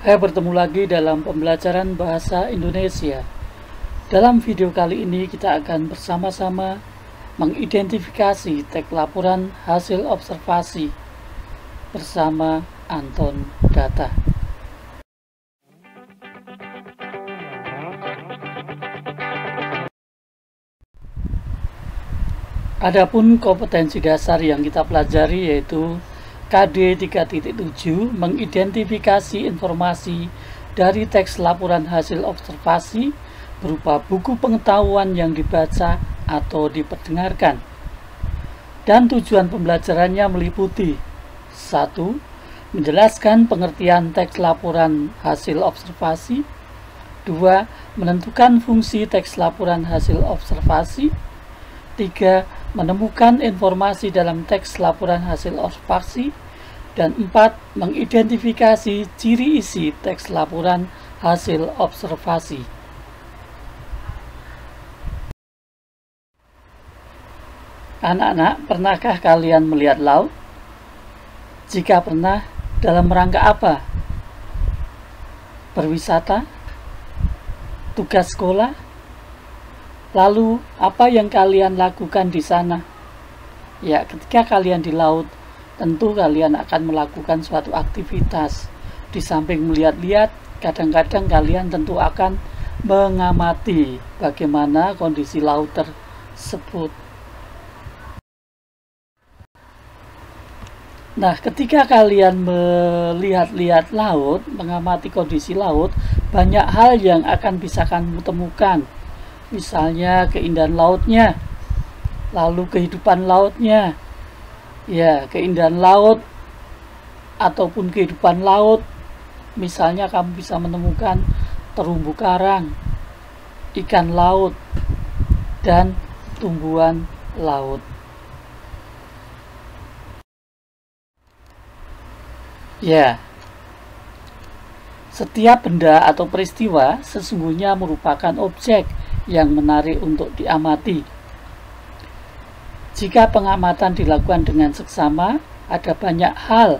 Hai, bertemu lagi dalam pembelajaran bahasa Indonesia. Dalam video kali ini kita akan bersama-sama mengidentifikasi teks laporan hasil observasi bersama Anton Data. Adapun kompetensi dasar yang kita pelajari yaitu KD 3.7 mengidentifikasi informasi dari teks laporan hasil observasi berupa buku pengetahuan yang dibaca atau diperdengarkan. Dan tujuan pembelajarannya meliputi 1. Menjelaskan pengertian teks laporan hasil observasi. 2. Menentukan fungsi teks laporan hasil observasi. 3. Menemukan informasi dalam teks laporan hasil observasi. Dan 4. Mengidentifikasi ciri isi teks laporan hasil observasi. Anak-anak, pernahkah kalian melihat laut? Jika pernah, dalam rangka apa? Berwisata? Tugas sekolah? Lalu, apa yang kalian lakukan di sana? Ya, ketika kalian di laut, tentu kalian akan melakukan suatu aktivitas. Di samping melihat-lihat, kadang-kadang kalian tentu akan mengamati bagaimana kondisi laut tersebut. Nah, ketika kalian melihat-lihat laut, mengamati kondisi laut, banyak hal yang akan bisa kamu temukan. Misalnya keindahan lautnya, lalu kehidupan lautnya. Ya, keindahan laut ataupun kehidupan laut, misalnya kamu bisa menemukan terumbu karang, ikan laut, dan tumbuhan laut. Ya, setiap benda atau peristiwa sesungguhnya merupakan objek yang menarik untuk diamati. Jika pengamatan dilakukan dengan seksama, ada banyak hal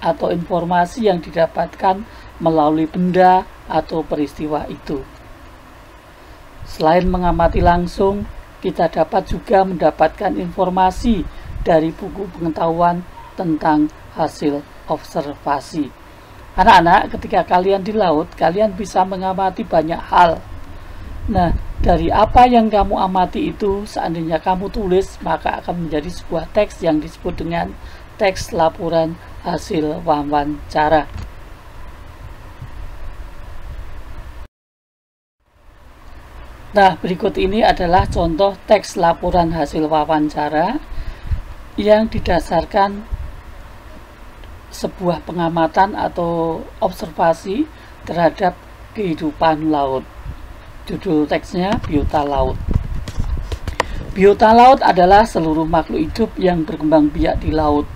atau informasi yang didapatkan melalui benda atau peristiwa itu. Selain mengamati langsung, kita dapat juga mendapatkan informasi dari buku pengetahuan tentang hasil observasi. Anak-anak, ketika kalian di laut, kalian bisa mengamati banyak hal. Nah, dari apa yang kamu amati itu, seandainya kamu tulis, maka akan menjadi sebuah teks yang disebut dengan teks laporan hasil wawancara. Nah, berikut ini adalah contoh teks laporan hasil wawancara yang didasarkan sebuah pengamatan atau observasi terhadap kehidupan laut. Judul teksnya Biota Laut. Biota laut adalah seluruh makhluk hidup yang berkembang biak di laut.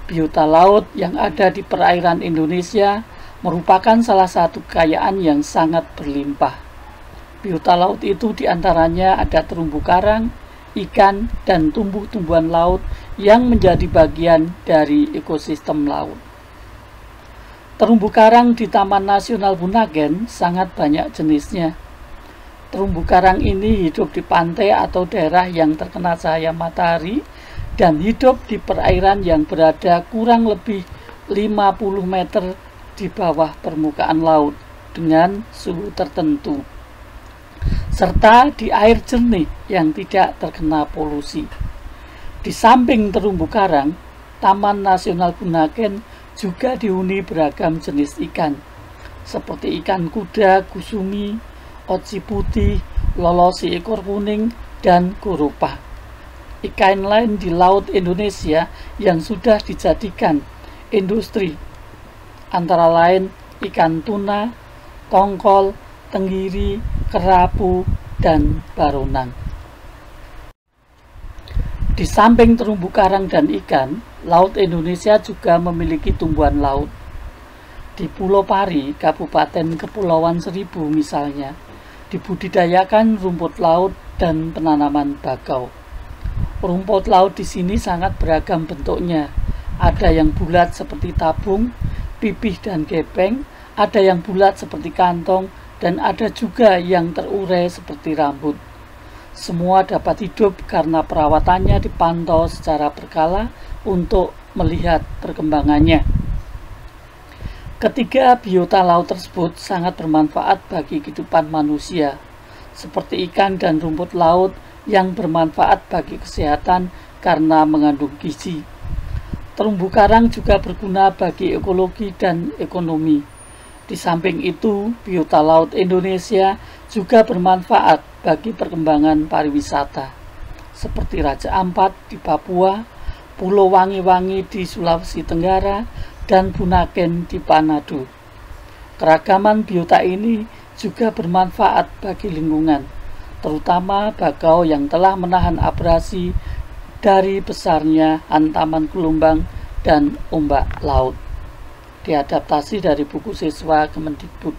Biota laut yang ada di perairan Indonesia merupakan salah satu kekayaan yang sangat berlimpah. Biota laut itu diantaranya ada terumbu karang, ikan, dan tumbuh-tumbuhan laut yang menjadi bagian dari ekosistem laut. Terumbu karang di Taman Nasional Bunaken sangat banyak jenisnya. Terumbu karang ini hidup di pantai atau daerah yang terkena cahaya matahari dan hidup di perairan yang berada kurang lebih 50 meter di bawah permukaan laut dengan suhu tertentu, serta di air jernih yang tidak terkena polusi. Di samping terumbu karang, Taman Nasional Bunaken juga dihuni beragam jenis ikan, seperti ikan kuda, kusumi, oci putih, lolosi ekor kuning, dan gurupa. Ikan lain di laut Indonesia yang sudah dijadikan industri antara lain ikan tuna, tongkol, tenggiri, kerapu, dan baronang. Di samping terumbu karang dan ikan, laut Indonesia juga memiliki tumbuhan laut. Di Pulau Pari, Kabupaten Kepulauan Seribu misalnya, dibudidayakan rumput laut dan penanaman bakau. Rumput laut di sini sangat beragam bentuknya. Ada yang bulat seperti tabung, pipih dan gepeng, ada yang bulat seperti kantong, dan ada juga yang terurai seperti rambut. Semua dapat hidup karena perawatannya dipantau secara berkala untuk melihat perkembangannya. Ketiga biota laut tersebut sangat bermanfaat bagi kehidupan manusia, seperti ikan dan rumput laut yang bermanfaat bagi kesehatan karena mengandung gizi. Terumbu karang juga berguna bagi ekologi dan ekonomi. Di samping itu, biota laut Indonesia juga bermanfaat bagi perkembangan pariwisata, seperti Raja Ampat di Papua, Pulau Wangi-Wangi di Sulawesi Tenggara, dan Bunaken di Manado. Keragaman biota ini juga bermanfaat bagi lingkungan, terutama bakau yang telah menahan abrasi dari besarnya hantaman gelombang dan ombak laut. Diadaptasi dari buku siswa Kemendikbud.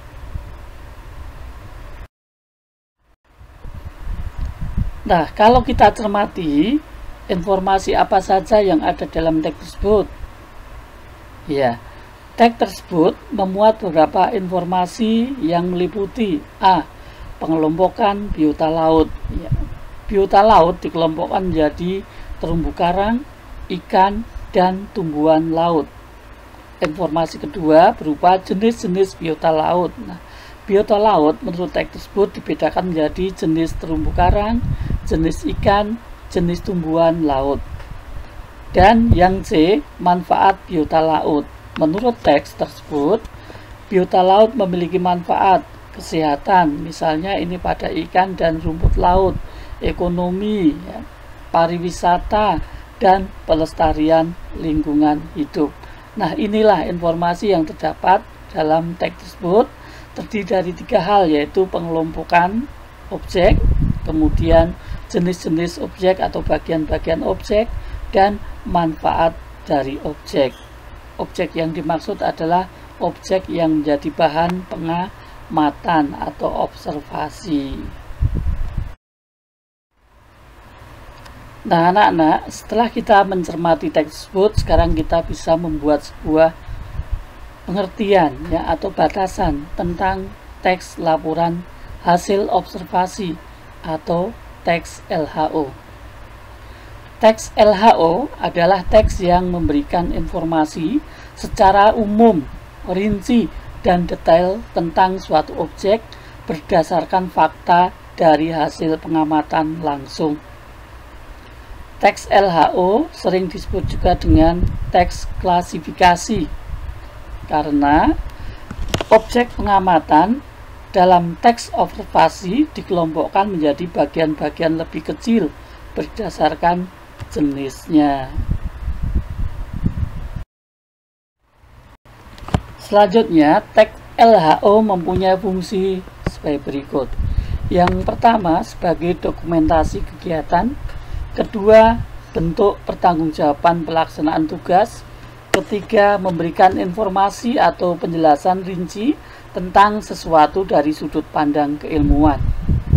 Nah, kalau kita cermati informasi apa saja yang ada dalam teks tersebut, ya, teks tersebut memuat beberapa informasi yang meliputi A. Pengelompokan biota laut. Ya, biota laut dikelompokkan menjadi terumbu karang, ikan, dan tumbuhan laut. Informasi kedua berupa jenis-jenis biota laut. Nah, biota laut menurut teks tersebut dibedakan menjadi jenis terumbu karang, jenis ikan, jenis tumbuhan laut. Dan yang C, manfaat biota laut. Menurut teks tersebut, biota laut memiliki manfaat kesehatan, misalnya ini pada ikan dan rumput laut, ekonomi, ya, pariwisata, dan pelestarian lingkungan hidup. Nah, inilah informasi yang terdapat dalam teks tersebut, terdiri dari 3 hal, yaitu pengelompokan objek, kemudian jenis-jenis objek atau bagian-bagian objek, dan manfaat dari objek. Objek yang dimaksud adalah objek yang menjadi bahan pengamatan atau observasi. Nah, anak-anak, setelah kita mencermati teks tersebut, sekarang kita bisa membuat sebuah pengertian, ya, atau batasan tentang teks laporan hasil observasi atau teks LHO. Teks LHO adalah teks yang memberikan informasi secara umum, rinci, dan detail tentang suatu objek berdasarkan fakta dari hasil pengamatan langsung. Teks LHO sering disebut juga dengan teks klasifikasi karena objek pengamatan dalam teks observasi dikelompokkan menjadi bagian-bagian lebih kecil berdasarkan jenisnya. Selanjutnya, teks LHO mempunyai fungsi sebagai berikut. Yang pertama, sebagai dokumentasi kegiatan. Kedua, bentuk pertanggungjawaban pelaksanaan tugas. Ketiga, memberikan informasi atau penjelasan rinci tentang sesuatu dari sudut pandang keilmuan.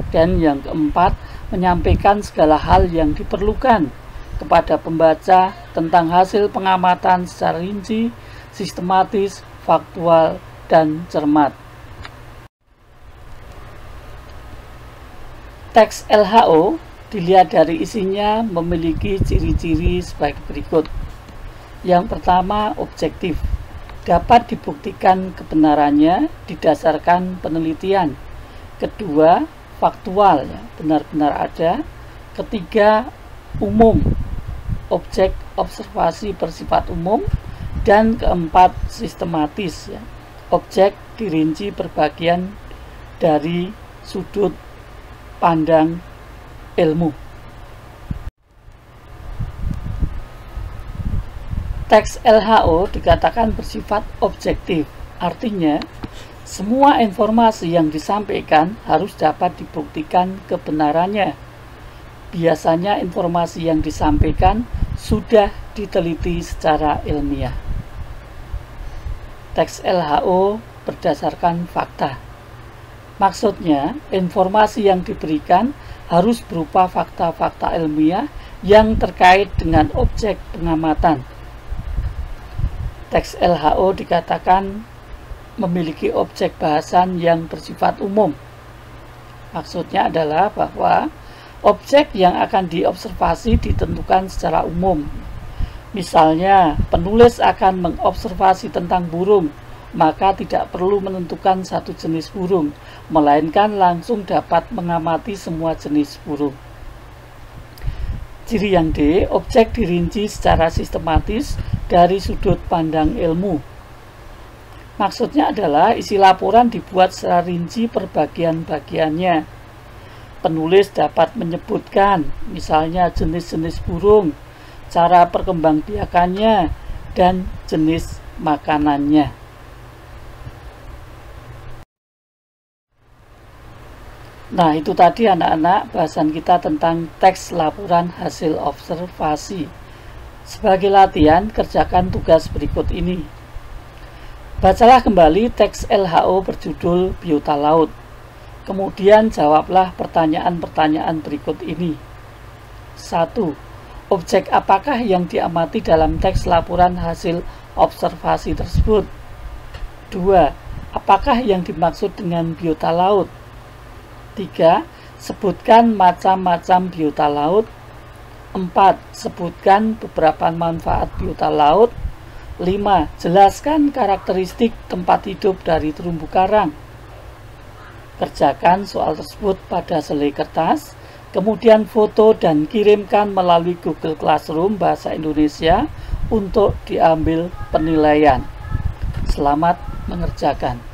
Dan yang keempat, menyampaikan segala hal yang diperlukan kepada pembaca tentang hasil pengamatan secara rinci, sistematis, faktual, dan cermat. Teks LHO dilihat dari isinya memiliki ciri-ciri sebagai berikut. Yang pertama, objektif. Dapat dibuktikan kebenarannya didasarkan penelitian. Kedua, faktual, ya, benar-benar ada. Ketiga, umum. Objek observasi bersifat umum. Dan keempat, sistematis, ya. Objek dirinci berbagian dari sudut pandang ilmu. Teks LHO dikatakan bersifat objektif, artinya semua informasi yang disampaikan harus dapat dibuktikan kebenarannya. Biasanya informasi yang disampaikan sudah diteliti secara ilmiah. Teks LHO berdasarkan fakta. Maksudnya, informasi yang diberikan harus berupa fakta-fakta ilmiah yang terkait dengan objek pengamatan. Teks LHO dikatakan memiliki objek bahasan yang bersifat umum. Maksudnya adalah bahwa objek yang akan diobservasi ditentukan secara umum. Misalnya, penulis akan mengobservasi tentang burung, maka tidak perlu menentukan satu jenis burung, melainkan langsung dapat mengamati semua jenis burung. Ciri yang D, objek dirinci secara sistematis dari sudut pandang ilmu. Maksudnya adalah isi laporan dibuat secara rinci per bagian-bagiannya. Penulis dapat menyebutkan, misalnya jenis-jenis burung, cara perkembangbiakannya, dan jenis makanannya. Nah, itu tadi anak-anak bahasan kita tentang teks laporan hasil observasi. Sebagai latihan, kerjakan tugas berikut ini. Bacalah kembali teks LHO berjudul Biota Laut. Kemudian jawablah pertanyaan-pertanyaan berikut ini. 1. Objek apakah yang diamati dalam teks laporan hasil observasi tersebut? 2. Apakah yang dimaksud dengan biota laut? 3. Sebutkan macam-macam biota laut. 4. Sebutkan beberapa manfaat biota laut. 5. Jelaskan karakteristik tempat hidup dari terumbu karang. Kerjakan soal tersebut pada selai kertas, kemudian foto dan kirimkan melalui Google Classroom Bahasa Indonesia untuk diambil penilaian. Selamat mengerjakan.